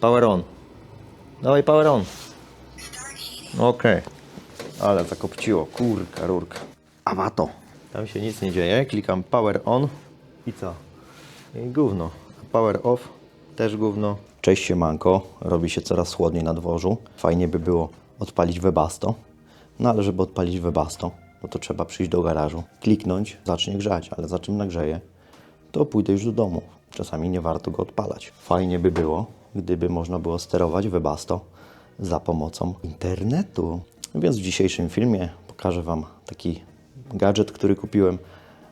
Power on. Dawaj power on. Okej. Ale zakopciło. Kurka, rurka. Awato. Tam się nic nie dzieje. Klikam power on. I co? I gówno. Power off. Też gówno. Cześć siemanko. Robi się coraz chłodniej na dworzu. Fajnie by było odpalić Webasto. No ale żeby odpalić Webasto, no to trzeba przyjść do garażu, kliknąć, zacznie grzać, ale za czym nagrzeje, to pójdę już do domu. Czasami nie warto go odpalać. Fajnie by było, gdyby można było sterować Webasto za pomocą internetu. Więc w dzisiejszym filmie pokażę Wam taki gadżet, który kupiłem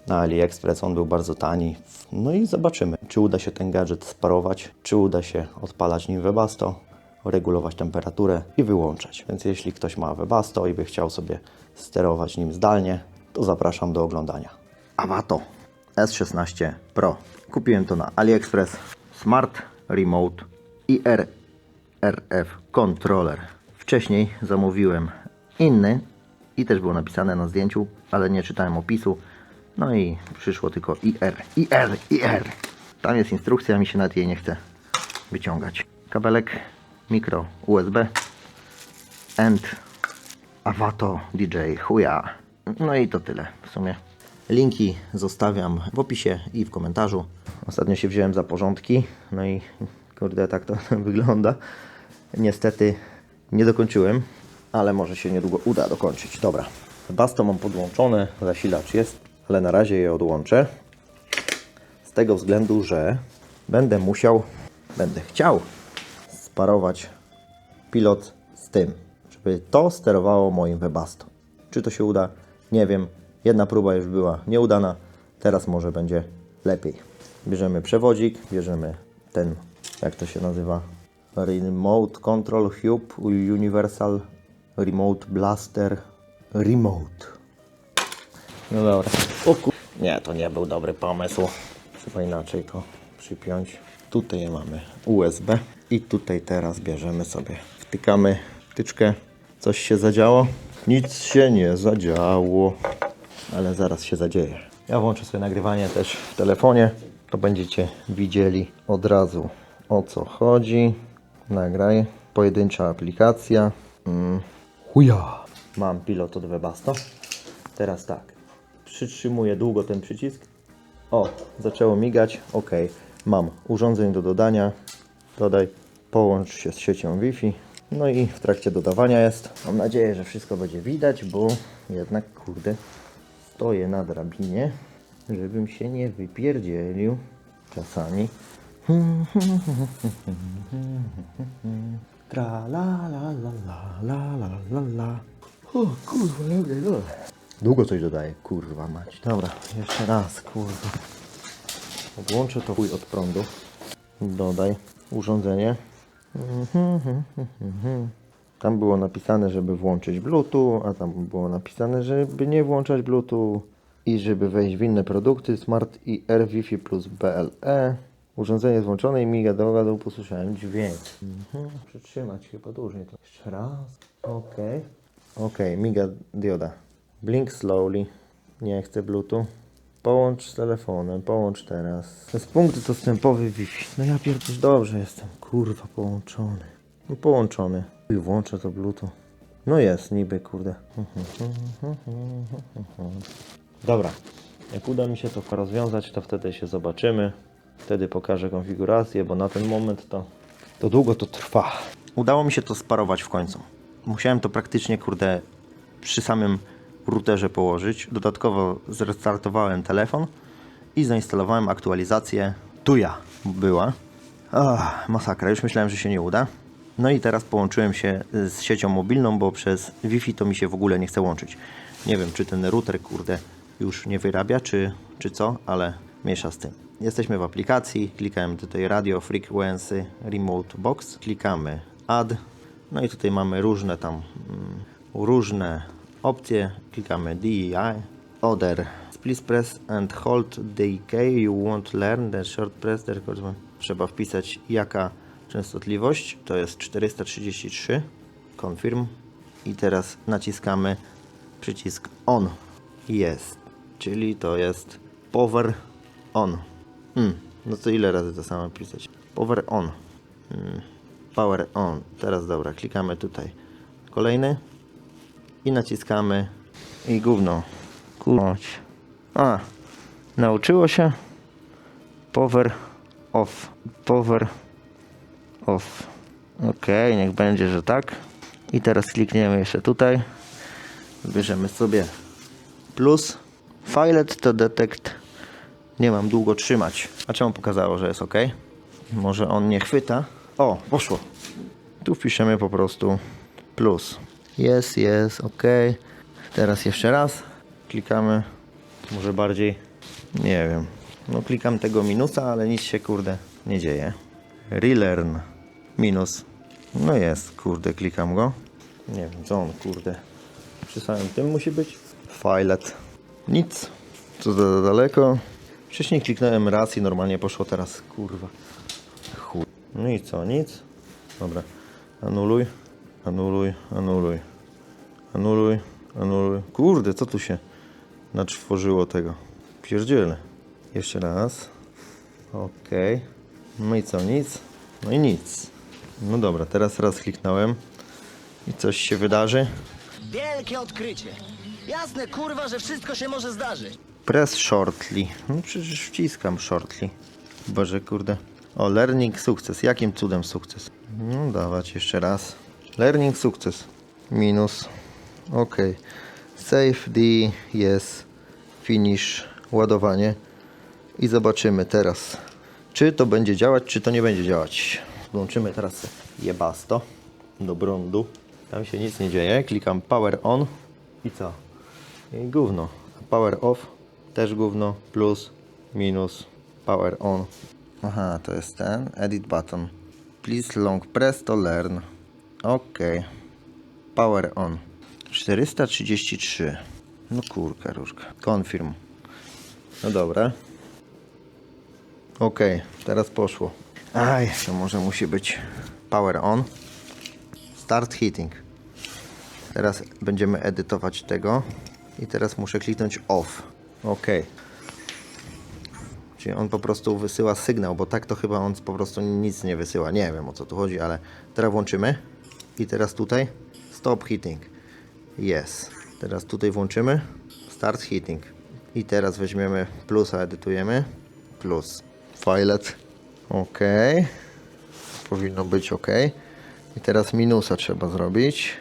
na AliExpress. On był bardzo tani. No i zobaczymy, czy uda się ten gadżet sparować, czy uda się odpalać nim Webasto, regulować temperaturę i wyłączać. Więc jeśli ktoś ma Webasto i by chciał sobie sterować nim zdalnie, to zapraszam do oglądania. Awato S16 Pro. Kupiłem to na AliExpress. Smart Remote IR-RF Controller. Wcześniej zamówiłem inny i też było napisane na zdjęciu, ale nie czytałem opisu. No i przyszło tylko IR. Tam jest instrukcja, mi się nawet jej nie chce wyciągać. Kabelek mikro USB and Awato DJ chuja. No i to tyle w sumie. Linki zostawiam w opisie i w komentarzu. Ostatnio się wziąłem za porządki, no i kurde, tak to wygląda. Niestety nie dokończyłem, ale może się niedługo uda dokończyć. Dobra, Webasto mam podłączone, zasilacz jest, ale na razie je odłączę. Z tego względu, że będę chciał sparować pilot z tym, żeby to sterowało moim Webasto. Czy to się uda? Nie wiem. Jedna próba już była nieudana. Teraz może będzie lepiej. Bierzemy przewodzik, bierzemy ten, jak to się nazywa? Remote Control Hub Universal Remote Blaster Remote. No dobra. O kur... Nie, to nie był dobry pomysł. Trzeba inaczej to przypiąć. Tutaj mamy USB i tutaj teraz bierzemy sobie, wtykamy wtyczkę. Coś się zadziało? Nic się nie zadziało, ale zaraz się zadzieje. Ja włączę sobie nagrywanie też w telefonie, to będziecie widzieli od razu, o co chodzi. Nagraj, pojedyncza aplikacja. Chuja! Mam pilot od Webasto. Teraz tak, przytrzymuję długo ten przycisk. O, zaczęło migać. OK. Mam urządzeń do dodania. Dodaj, połącz się z siecią Wi-Fi. No i w trakcie dodawania jest. Mam nadzieję, że wszystko będzie widać, bo jednak, kurde, stoję na drabinie, żebym się nie wypierdzielił czasami. Tra la la la la la la la. O kurwa, długo coś dodaję, kurwa mać. Dobra, jeszcze raz, kurwa. Odłączę to chuj od prądu. Dodaj urządzenie. Tam było napisane, żeby włączyć Bluetooth, a tam było napisane, żeby nie włączać Bluetooth i żeby wejść w inne produkty. Smart IR Wi-Fi plus BLE. Urządzenie jest włączone i miga do gadu, posłyszałem dźwięk. Przytrzymać chyba dłużej. To jeszcze raz. OK, miga dioda. Blink slowly. Nie chcę Bluetooth. Połącz z telefonem, połącz teraz. To jest punkt dostępowy Wi-Fi. No ja pierdolę, dobrze jestem, kurwa, połączony. No połączony. I włączę to Bluetooth. No jest, niby, kurde. Dobra, jak uda mi się to rozwiązać, to wtedy się zobaczymy. Wtedy pokażę konfigurację, bo na ten moment to długo to trwa. Udało mi się to sparować w końcu. Musiałem to praktycznie, kurde, przy samym routerze położyć. Dodatkowo zrestartowałem telefon i zainstalowałem aktualizację. Tuja była. Masakra, już myślałem, że się nie uda. No i teraz połączyłem się z siecią mobilną, bo przez Wi-Fi to mi się w ogóle nie chce łączyć. Nie wiem, czy ten router, kurde, już nie wyrabia, czy co, ale miesza z tym. Jesteśmy w aplikacji, klikamy tutaj Radio Frequency Remote Box, klikamy Add, no i tutaj mamy różne różne opcje, klikamy DEI, Other, Please press and hold the key you won't learn the short press the record. Trzeba wpisać jaka częstotliwość, to jest 433, confirm i teraz naciskamy przycisk on, jest, czyli to jest power on. No to ile razy to samo pisać? Power on. Power on. Teraz dobra, klikamy tutaj. Kolejny. I naciskamy. I gówno. Kurwać. A. Nauczyło się. Power off. Power off. Ok, niech będzie, że tak. I teraz klikniemy jeszcze tutaj. Wybierzemy sobie plus. Filet to detect. Nie mam długo trzymać. A czemu pokazało, że jest ok? Może on nie chwyta. O, poszło. Tu wpiszemy po prostu plus. Jest, ok. Teraz jeszcze raz. Klikamy. Może bardziej. Nie wiem. No klikam tego minusa, ale nic się kurde nie dzieje. Relearn. Minus. No jest, kurde, klikam go. Nie wiem, co on, kurde. Przy samym tym musi być. Filet. Nic. Co za daleko. Wcześniej kliknąłem raz i normalnie poszło, teraz kurwa. Chuj. No i co, nic. Dobra. Anuluj. Anuluj, anuluj. Anuluj, anuluj. Kurde, co tu się naczworzyło tego? Pierdziele. Jeszcze raz. Ok. No i co, nic? No i nic. No dobra, teraz raz kliknąłem. I coś się wydarzy. Wielkie odkrycie. Jasne, kurwa, że wszystko się może zdarzyć. Press shortly. No przecież wciskam shortly. Boże, kurde. O, learning sukces. Jakim cudem sukces? No dawać jeszcze raz. Learning sukces. Minus. Ok. Save the yes. Finish. Ładowanie. I zobaczymy teraz, czy to będzie działać, czy to nie będzie działać. Włączymy teraz jebasto do prądu. Tam się nic nie dzieje. Klikam power on. I co? I gówno. Power off. Też gówno. Plus. Minus. Power on. Aha, to jest ten. Edit button. Please long press to learn. Ok. Power on. 433. No kurka różka. Confirm. No dobra. Ok, teraz poszło. Aj, to może musi być power on. Start heating. Teraz będziemy edytować tego. I teraz muszę kliknąć off. Ok. Czyli on po prostu wysyła sygnał, bo tak to chyba on po prostu nic nie wysyła. Nie wiem, o co tu chodzi, ale teraz włączymy. I teraz tutaj stop heating. Yes. Teraz tutaj włączymy start heating. I teraz weźmiemy plusa, edytujemy. Plus. Filet. Ok. Powinno być ok. I teraz minusa trzeba zrobić.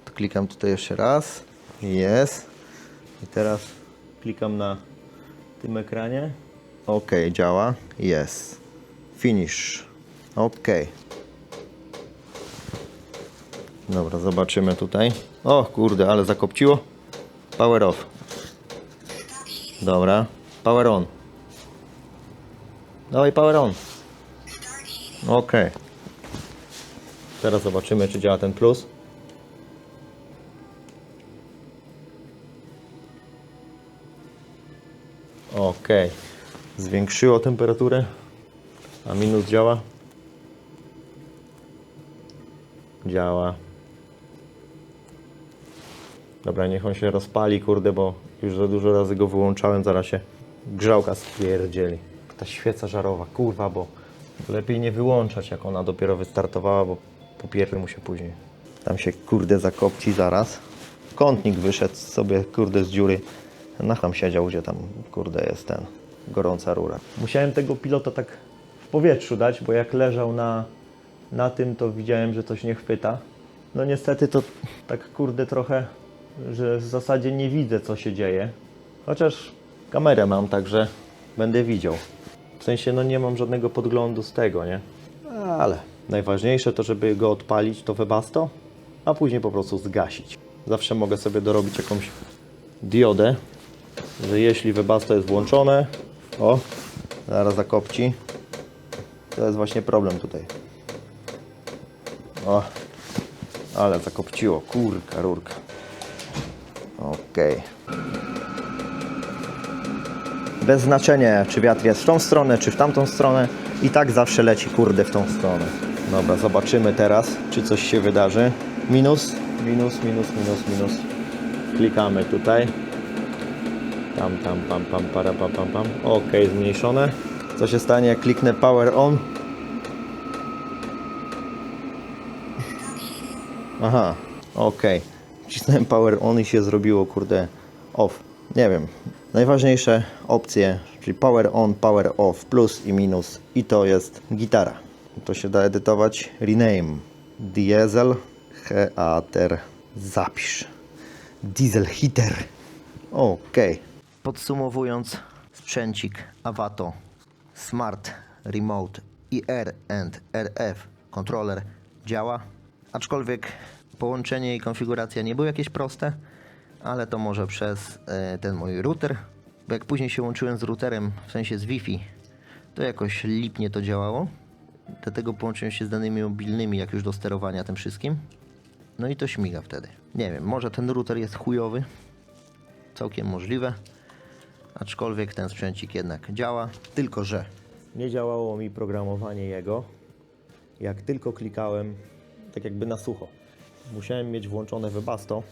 To klikam tutaj jeszcze raz. Jest. I teraz klikam na tym ekranie. Ok, działa. Jest. Finish. Ok. Dobra, zobaczymy tutaj. O kurde, ale zakopciło. Power off. Dobra. Power on. Dawaj power on. Ok. Teraz zobaczymy, czy działa ten plus. Ok. Zwiększyło temperaturę. A minus działa? Działa. Dobra, niech on się rozpali, kurde, bo już za dużo razy go wyłączałem, zaraz się grzałka stwierdzieli. Ta świeca żarowa, kurwa, bo lepiej nie wyłączać, jak ona dopiero wystartowała, bo popierwy mu się później. Tam się, kurde, zakopci zaraz. Kątnik wyszedł sobie, kurde, z dziury. Tam siedział, gdzie tam, kurde, jest ten gorąca rura. Musiałem tego pilota tak w powietrzu dać, bo jak leżał na tym, to widziałem, że coś nie chwyta. No niestety to tak, kurde, trochę, że w zasadzie nie widzę, co się dzieje. Chociaż kamerę mam, także będę widział. W sensie, no nie mam żadnego podglądu z tego, nie? Ale najważniejsze to, żeby go odpalić, to Webasto, a później po prostu zgasić. Zawsze mogę sobie dorobić jakąś diodę, że jeśli Webasto jest włączone, o, zaraz zakopci. To jest właśnie problem tutaj. O, ale zakopciło, kurka, rurka. Okej. Bez znaczenia, czy wiatr jest w tą stronę, czy w tamtą stronę. I tak zawsze leci, kurde, w tą stronę. Dobra, zobaczymy teraz, czy coś się wydarzy. Minus, minus, minus, minus, minus. Klikamy tutaj. Pam. Ok, zmniejszone. Co się stanie, jak kliknę power on? Aha, okej. Wcisnąłem power on i się zrobiło, kurde, off. Nie wiem. Najważniejsze opcje, czyli power on, power off, plus i minus. I to jest gitara. To się da edytować. Rename. Diesel heater. Zapisz. Diesel heater. Okej. Podsumowując, sprzęcik Avato Smart Remote IR and RF Controller działa, aczkolwiek połączenie i konfiguracja nie były jakieś proste, ale to może przez ten mój router, bo jak później się łączyłem z routerem, w sensie z Wi-Fi, to jakoś lipnie to działało, dlatego połączyłem się z danymi mobilnymi, jak już do sterowania tym wszystkim, no i to śmiga wtedy. Nie wiem, może ten router jest chujowy, całkiem możliwe, aczkolwiek ten sprzęcik jednak działa, tylko że nie działało mi programowanie jego, jak tylko klikałem tak jakby na sucho. Musiałem mieć włączone Webasto,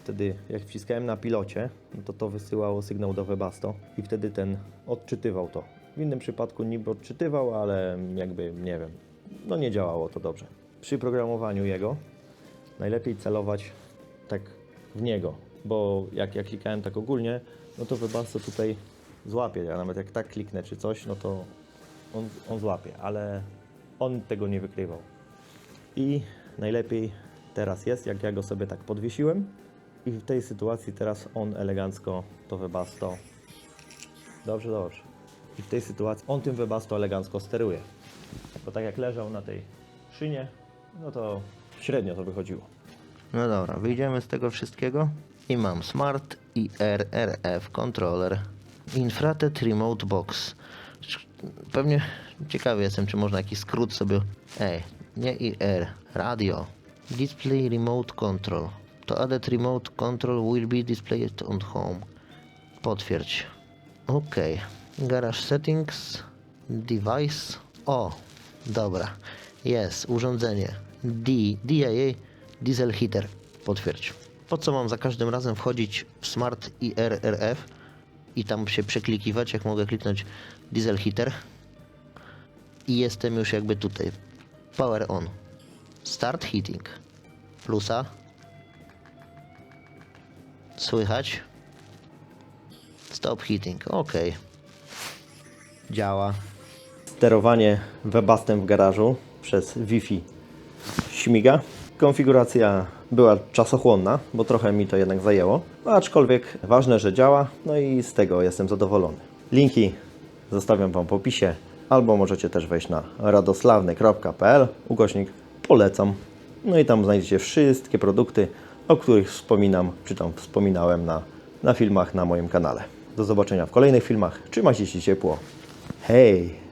wtedy jak wciskałem na pilocie, no to wysyłało sygnał do Webasto i wtedy ten odczytywał to. W innym przypadku niby odczytywał, ale jakby nie wiem, no nie działało to dobrze. Przy programowaniu jego najlepiej celować tak w niego, bo jak ja klikałem tak ogólnie, no to Webasto tutaj złapie, ja nawet jak tak kliknę czy coś, no to on złapie, ale on tego nie wykrywał. I najlepiej teraz jest, jak ja go sobie tak podwiesiłem i w tej sytuacji teraz on elegancko to Webasto, dobrze, i w tej sytuacji on tym Webasto elegancko steruje, bo tak jak leżał na tej szynie, no to średnio to wychodziło. No dobra, wyjdziemy z tego wszystkiego i mam Smart IR/RF Controller Infrared Remote Box. Pewnie ciekawy jestem, czy można jakiś skrót sobie... nie IR, radio. Display Remote Control. To added remote control will be displayed on home. Potwierdź. OK. Garage settings. Device. O, dobra. Jest, urządzenie. DIA Diesel Heater. Potwierdź. Po co mam za każdym razem wchodzić w Smart IR/RF i tam się przeklikiwać, jak mogę kliknąć Diesel Heater i jestem już jakby tutaj. Power on. Start heating. Plusa. Słychać. Stop heating. OK. Działa. Sterowanie Webastem w garażu przez Wi-Fi śmiga. Konfiguracja była czasochłonna, bo trochę mi to jednak zajęło. No, aczkolwiek ważne, że działa, no i z tego jestem zadowolony. Linki zostawiam Wam w opisie, albo możecie też wejść na radosławny.pl /polecam. No i tam znajdziecie wszystkie produkty, o których wspominam, czy tam wspominałem na filmach na moim kanale. Do zobaczenia w kolejnych filmach. Trzymajcie się ciepło. Hej!